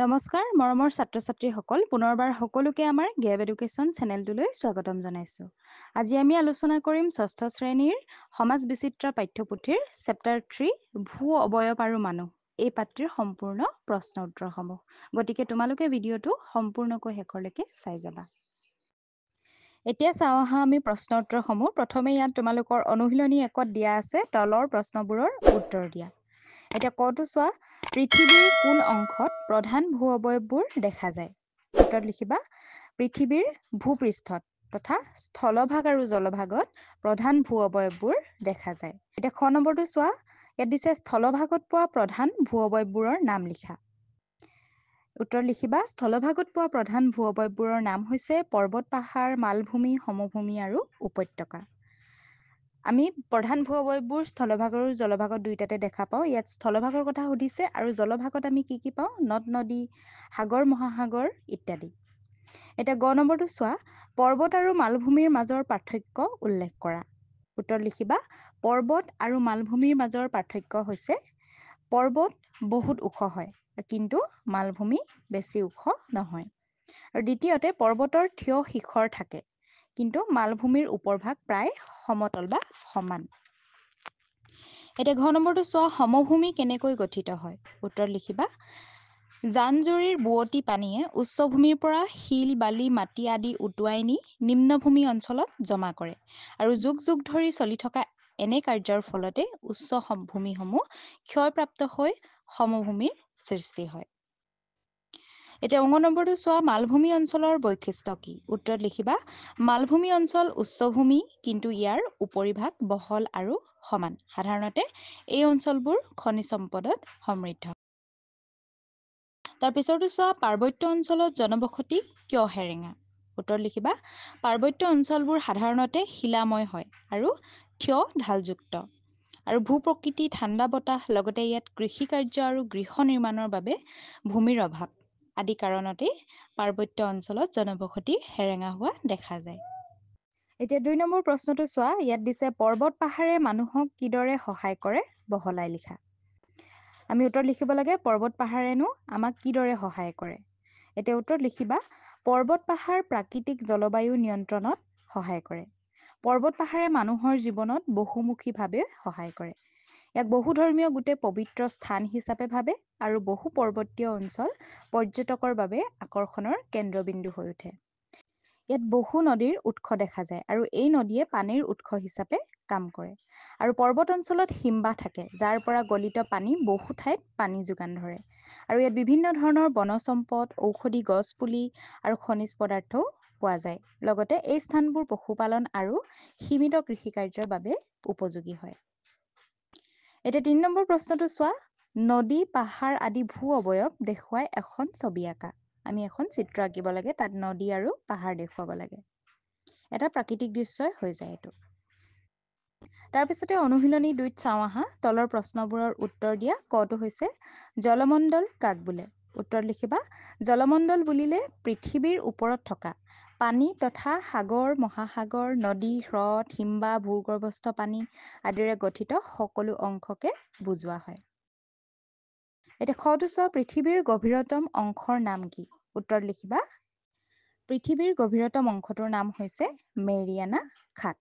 নমস্কাৰ মৰমৰ ছাত্ৰ-ছাত্ৰীসকল পুনৰবাৰ সকলোকে আমাৰ গেব এডুকেশ্যন চেনেলটোলৈ স্বাগতম জনাইছোঁ। আজি আমি আলোচনা কৰিম ষষ্ঠ শ্ৰেণীৰ সমাজ বিচিত্ৰ পাঠ্যপুথিৰ চেপ্টাৰ 3 ভূ অবয়ব আৰু মানুহ এই পাঠ্যৰ সম্পূৰ্ণ প্ৰশ্ন উত্তৰসমূহ। গতিকে তোমালোকে ভিডিঅ'টো সম্পূৰ্ণকৈ শেষলৈকে চাই যাবা। এতিয়া চাওঁ আহা আমি প্ৰশ্ন উত্তৰসমূহ। প্ৰথমে ইয়াত তোমালোকৰ অনুশীলনী 1ত দিয়া আছে তলৰ প্ৰশ্নবোৰৰ উত্তৰ দিয়া। এতিয়া কটো চোৱা পৃথিৱীৰ কোন অংশত প্ৰধান ভূ অবয়ববোৰ দেখা যায়? উত্তৰত লিখিবা পৃথিৱীৰ ভূপৃষ্ঠত তথা স্থলভাগ আৰু জলভাগত প্ৰধান ভূ অবয়ববোৰ দেখা যায়। এতিয়া খ নম্বৰটো চোৱা ইয়াত দিছে স্থলভাগত পোৱা প্ৰধান ভূ অবয়ববোৰৰ নাম লিখা। উত্তৰ লিখিবা স্থলভাগত পোৱা প্ৰধান ভূ অবয়ববোৰৰ নাম হৈছে পৰ্বত পাহাৰ, মালভূমি, সমভূমি আৰু উপত্যকা। আমি প্ৰধান ভূ অবয়ববোৰ স্থলভাগ আৰু জলভাগত দুইটাতে দেখা পাওঁ। ইয়াত স্থলভাগৰ কথা সুধিছে আৰু জলভাগত আমি কি পাওঁ? নদ-নদী, সাগৰ, মহাসাগৰ ইত্যাদি। এতিয়া গ নম্বৰটো চোৱা পৰ্বত আৰু মালভূমিৰ মাজৰ পাৰ্থক্য উল্লেখ কৰা। উত্তৰ লিখিবা পৰ্বত আৰু মালভূমিৰ মাজৰ পাৰ্থক্য হৈছে পৰ্বত বহুত ওখ হয় কিন্তু মালভূমি বেছি ওখ নহয়। আৰু দ্বিতীয়তে পৰ্বতৰ থিয় শিখৰ থাকে কিন্তু মালভূমিৰ ওপৰভাগ প্ৰায় সমতল বা সমান। এতিয়া ঘ নম্বৰটো চোৱা সমভূমি কেনেকৈ গঠিত হয়? উত্তৰ লিখিবা জান-জুৰিৰ বুৱতী পানীয়ে উচ্চভূমিৰ পৰা শিল, বালি, মাটি আদি উটুৱাই নি নিম্নভূমি অঞ্চলত জমা কৰে আৰু যুগ যুগ ধৰি চলি থকা এনে কাৰ্যৰ ফলতে উচ্চ ভূমিসমূহ ক্ষয়প্ৰাপ্ত হৈ সমভূমিৰ সৃষ্টি হয়। এতিয়া অঙ নম্বৰটো চোৱা মালভূমি অঞ্চলৰ বৈশিষ্ট্য কি? উত্তৰত লিখিবা মালভূমি অঞ্চল উচ্চভূমি কিন্তু ইয়াৰ উপৰিভাগ বহল আৰু সমান। সাধাৰণতে এই অঞ্চলবোৰ খনিজ সম্পদত সমৃদ্ধ। তাৰ পিছৰটো চোৱা পাৰ্বত্য অঞ্চলত জনবসতি কিয় হেৰেঙা? উত্তৰ লিখিবা পাৰ্বত্য অঞ্চলবোৰ সাধাৰণতে শিলাময় হয় আৰু থিয় ঢালযুক্ত। আৰু ভূ-প্ৰকৃতি ঠাণ্ডা বতাহ লগতে ইয়াত কৃষি কাৰ্য আৰু গৃহ নিৰ্মাণৰ বাবে ভূমিৰ অভাৱ আদি কাৰণতেই পাৰ্বত্য অঞ্চলত জনবসতি হেৰেঙা হোৱা দেখা যায়। এতিয়া 2 নম্বৰ প্ৰশ্নটো চোৱা ইয়াত দিছে পৰ্বত পাহাৰে মানুহক কিদৰে সহায় কৰে বহলাই লিখা। আমি উত্তৰ লিখিব লাগে পৰ্বত পাহাৰেনো আমাক কিদৰে সহায় কৰে। এতিয়া উত্তৰত লিখিবা পৰ্বত পাহাৰ প্ৰাকৃতিক জলবায়ু নিয়ন্ত্ৰণত সহায় কৰে। পৰ্বত পাহাৰে মানুহৰ জীৱনত বহুমুখীভাৱে সহায় কৰে। ইয়াক বহু ধৰ্মীয় গোটেই পবিত্ৰ স্থান হিচাপে ভাবে আৰু বহু পৰ্বতীয় অঞ্চল পৰ্যটকৰ বাবে আকৰ্ষণৰ কেন্দ্ৰবিন্দু হৈ উঠে। ইয়াত বহু নদীৰ উৎস দেখা যায় আৰু এই নদীয়ে পানীৰ উৎস হিচাপে কাম কৰে। আৰু পৰ্বত অঞ্চলত হিমবাহ থাকে যাৰ পৰা গলিত পানী বহু ঠাইত পানী যোগান ধৰে। আৰু ইয়াত বিভিন্ন ধৰণৰ বনজ সম্পদ, ঔষধি গছ পুলি আৰু খনিজ পদাৰ্থও পোৱা যায়। লগতে এই স্থানবোৰ পশুপালন আৰু সীমিত কৃষি কাৰ্যৰ বাবে উপযোগী হয়। এতিয়া 3 নম্বৰ প্ৰশ্নটো চোৱা নদী, পাহাৰ আদি ভূ অবয়ব দেখুৱাই এখন ছবি আঁকা। আমি এখন চিত্ৰ আঁকিব লাগে তাত নদী আৰু পাহাৰ দেখুৱাব লাগে। এটা প্ৰাকৃতিক দৃশ্যই হৈ যায় এইটো। তাৰপিছতে অনুশীলনী 2ত চাওঁ আহা তলৰ প্ৰশ্নবোৰৰ উত্তৰ দিয়া। কটো হৈছে জলমণ্ডল কাক বোলে? উত্তৰ লিখিবা জলমণ্ডল বুলিলে পৃথিৱীৰ ওপৰত থকা পানী তথা সাগৰ, মহাসাগৰ, নদী, হ্ৰদ, হিমবাহ, ভূগৰ্ভস্থ পানী আদিৰে গঠিত সকলো অংশকে বুজোৱা হয়। এতিয়া খটো চোৱা পৃথিৱীৰ গভীৰতম অংশৰ নাম কি? উত্তৰ লিখিবা পৃথিৱীৰ গভীৰতম অংশটোৰ নাম হৈছে মেৰিয়ানা খাট।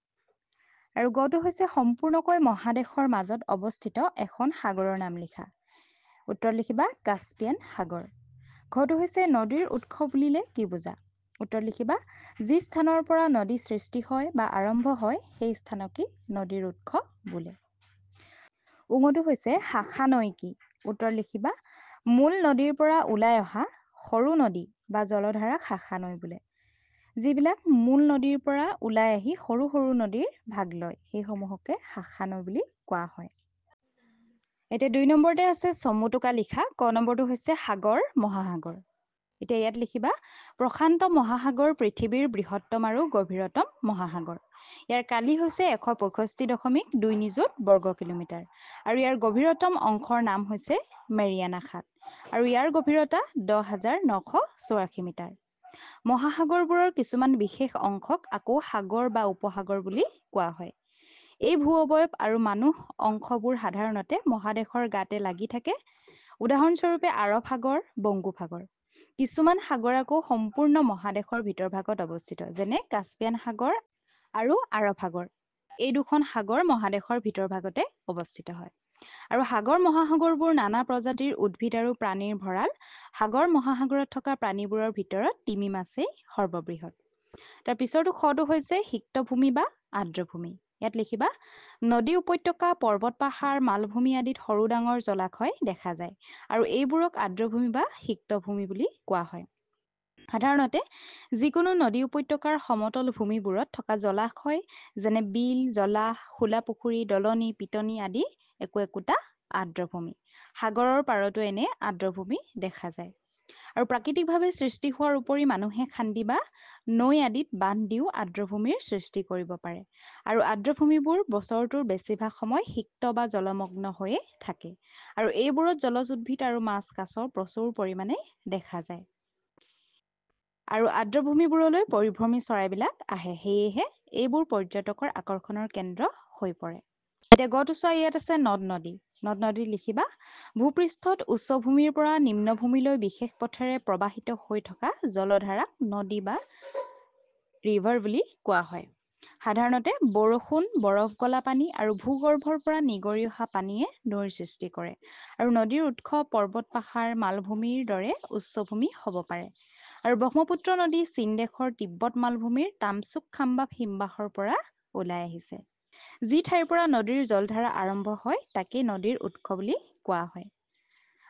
আৰু গটো হৈছে সম্পূৰ্ণকৈ মহাদেশৰ মাজত অৱস্থিত এখন সাগৰৰ নাম লিখা। উত্তৰ লিখিবা কাস্পিয়ান সাগৰ। ঘটো হৈছে নদীৰ উৎস বুলিলে কি বুজা? উত্তৰ লিখিবা যি স্থানৰ পৰা নদী সৃষ্টি হয় বা আৰম্ভ হয় সেই স্থানকে নদীৰ উৎস বোলে। উঙটো হৈছে শাখা নৈ কি? উত্তৰ লিখিবা মূল নদীৰ পৰা ওলাই অহা সৰু নদী বা জলধাৰা শাখা নৈ বোলে। যিবিলাক মূল নদীৰ পৰা ওলাই আহি সৰু সৰু নদীৰ ভাগ লয় সেইসমূহকে শাখা নৈ বুলি কোৱা হয়। এতিয়া 2 নম্বৰতে আছে চমুটোকা লিখা। ক নম্বৰটো হৈছে সাগৰ, মহাসাগৰ। এতিয়া ইয়াত লিখিবা প্ৰশান্ত মহাসাগৰ পৃথিৱীৰ বৃহত্তম আৰু গভীৰতম মহাসাগৰ। ইয়াৰ কালি হৈছে 165.2 নিযুত বৰ্গ কিলোমিটাৰ। আৰু ইয়াৰ গভীৰতম অংশৰ নাম হৈছে মেৰিয়ানা খাট। আৰু ইয়াৰ গভীৰতা 10,984 মিটাৰ। মহাসাগৰবোৰৰ কিছুমান বিশেষ অংশক আকৌ সাগৰ বা উপসাগৰ বুলি কোৱা হয়। এই ভূ অবয়ব আৰু মানুহ অংশবোৰ সাধাৰণতে মহাদেশৰ গাতে লাগি থাকে। উদাহৰণস্বৰূপে আৰৱ সাগৰ, বংগোপসাগৰ। কিছুমান সাগৰ আকৌ সম্পূৰ্ণ মহাদেশৰ ভিতৰভাগত অৱস্থিত, যেনে কাস্পিয়ান সাগৰ আৰু আৰৱ সাগৰ। এই দুখন সাগৰ মহাদেশৰ ভিতৰভাগতে অৱস্থিত হয়। আৰু সাগৰ মহাসাগৰবোৰ নানা প্ৰজাতিৰ উদ্ভিদ আৰু প্ৰাণীৰ ভঁৰাল। সাগৰ মহাসাগৰত থকা প্ৰাণীবোৰৰ ভিতৰত তিমি মাছেই সৰ্ববৃহৎ। তাৰ পিছৰটো খটো হৈছে সিক্তভূমি বা আৰ্দ্ৰভূমি। ইয়াত লিখিবা নদী উপত্যকা, পৰ্বত পাহাৰ, মালভূমি আদিত সৰু ডাঙৰ জলাশয় দেখা যায় আৰু এইবোৰক আৰ্দ্ৰভূমি বা সিক্তভূমি বুলি কোৱা হয়। সাধাৰণতে যিকোনো নদী উপত্যকাৰ সমতল ভূমিবোৰত থকা জলাশয় যেনে বিল, জলাহ, খোলা পুখুৰী, দলনি, পিটনি আদি একোটা আৰ্দ্ৰভূমি। সাগৰৰ পাৰতো এনে আৰ্দ্ৰভূমি দেখা যায়। আৰু প্ৰাকৃতিকভাৱে সৃষ্টি হোৱাৰ উপৰি মানুহে খান্দি বা নৈ আদিত বান্ধ দিও আৰ্দ্ৰভূমিৰ সৃষ্টি কৰিব পাৰে। আৰু আৰ্দ্ৰভূমিবোৰ বছৰটোৰ বেছিভাগ সময় সিক্ত বা জলমগ্ন হৈয়ে থাকে। আৰু এইবোৰত জলজ উদ্ভিদ আৰু মাছ, কাছ প্ৰচুৰ পৰিমাণে দেখা যায়। আৰু আৰ্দ্ৰভূমিবোৰলৈ পৰিভ্ৰমী চৰাইবিলাক আহে, সেয়েহে এইবোৰ পৰ্যটকৰ আকৰ্ষণৰ কেন্দ্ৰ হৈ পৰে। এতিয়া গটো চোৱা, ইয়াত আছে নদ-নদী। নদ-নদী লিখিবা ভূপৃষ্ঠত উচ্চভূমিৰ পৰা নিম্নভূমিলৈ বিশেষ পথেৰে প্ৰবাহিত হৈ থকা জলধাৰাক নদী বা ৰিভাৰ বুলি কোৱা হয়। সাধাৰণতে বৰষুণ, বৰফ গলা পানী আৰু ভূগৰ্ভৰ পৰা নিগৰি অহা পানীয়ে নৈৰ সৃষ্টি কৰে। আৰু নদীৰ উৎস পৰ্বত, পাহাৰ, মালভূমিৰ দৰে উচ্চভূমি হ'ব পাৰে। আৰু ব্ৰহ্মপুত্ৰ নদী চীন দেশৰ তিব্বত মালভূমিৰ তামচুক খাম্বাব হিমবাহৰ পৰা ওলাই আহিছে। যি ঠাইৰ পৰা নদীৰ জলধাৰা আৰম্ভ হয় তাকেই নদীৰ উৎস বুলি কোৱা হয়।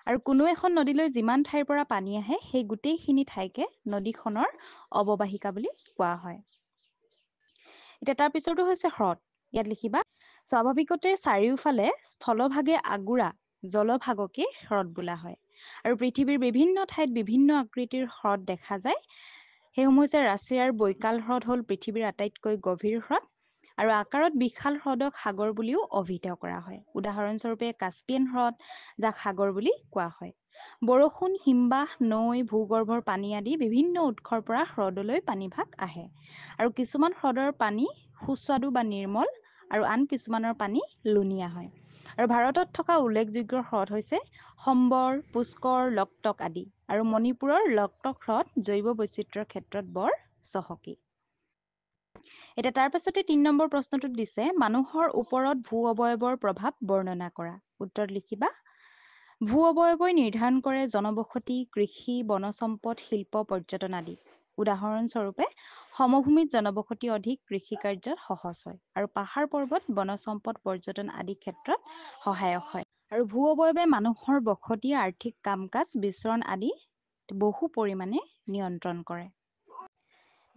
আৰু কোনো এখন নদীলৈ যিমান ঠাইৰ পৰা পানী আহে সেই গোটেইখিনি ঠাইকে নদীখনৰ অৱবাহিকা বুলি কোৱা হয়। এতিয়া তাৰ পিছৰটো হৈছে হ্ৰদ। ইয়াত লিখিবা স্বাভাৱিকতে চাৰিওফালে স্থলভাগে আগুৰা জলভাগকে হ্ৰদ বোলা হয়। আৰু পৃথিৱীৰ বিভিন্ন ঠাইত বিভিন্ন আকৃতিৰ হ্ৰদ দেখা যায়। সেইসমূহ হৈছে ৰাছিয়াৰ বৈকাল হ্ৰদ হ'ল পৃথিৱীৰ আটাইতকৈ গভীৰ হ্ৰদ। আৰু আকাৰত বিশাল হ্ৰদক সাগৰ বুলিও অভিহিত কৰা হয়। উদাহৰণস্বৰূপে কাস্পিয়ান হ্ৰদ, যাক সাগৰ বুলি কোৱা হয়। বৰষুণ, হিমবাহ, নৈ, ভূগৰ্ভৰ পানী আদি বিভিন্ন উৎসৰ পৰা হ্ৰদলৈ পানীভাগ আহে। আৰু কিছুমান হ্ৰদৰ পানী সুস্বাদু বা নিৰ্মল আৰু আন কিছুমানৰ পানী লুণীয়া হয়। আৰু ভাৰতত থকা উল্লেখযোগ্য হ্ৰদ হৈছে সম্বৰ, পুষ্কৰ, লকটক আদি। আৰু মণিপুৰৰ লকটক হ্ৰদ জৈৱ বৈচিত্ৰ্যৰ ক্ষেত্ৰত বৰ চহকী। এতিয়া তাৰ পাছতে ৩ নম্বৰ প্ৰশ্নটোত দিছে মানুহৰ ওপৰত ভূ অৱয়বৰ প্ৰভাৱ বৰ্ণনা কৰা। উত্তৰত লিখিবা ভূ অৱয়বই নিৰ্ধাৰণ কৰে জনবসতি, কৃষি, বনজসম্পদ, শিল্প, পৰ্যটন আদি। উদাহৰণস্বৰূপে সমভূমিত জনবসতি অধিক, কৃষি কাৰ্যত সহজ হয়। আৰু পাহাৰ পৰ্বত, বনজসম্পদ, পৰ্যটন আদি ক্ষেত্ৰত সহায়ক হয়। আৰু ভূ অৱয়বে মানুহৰ বসতি, আৰ্থিক কাম-কাজ, বিচৰণ আদি বহু পৰিমাণে নিয়ন্ত্ৰণ কৰে।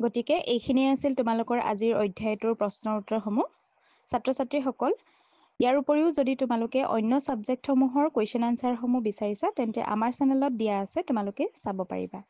গতিকে এইখিনিয়ে আছিল তোমালোকৰ আজিৰ অধ্যায়টোৰ প্ৰশ্নৰ উত্তৰসমূহ। ছাত্ৰ-ছাত্ৰীসকল, ইয়াৰ উপৰিও যদি তোমালোকে অন্য ছাবজেক্টসমূহৰ কুৱেশ্যন আনচাৰসমূহ বিচাৰিছা তেন্তে আমাৰ চেনেলত দিয়া আছে, তোমালোকে চাব পাৰিবা।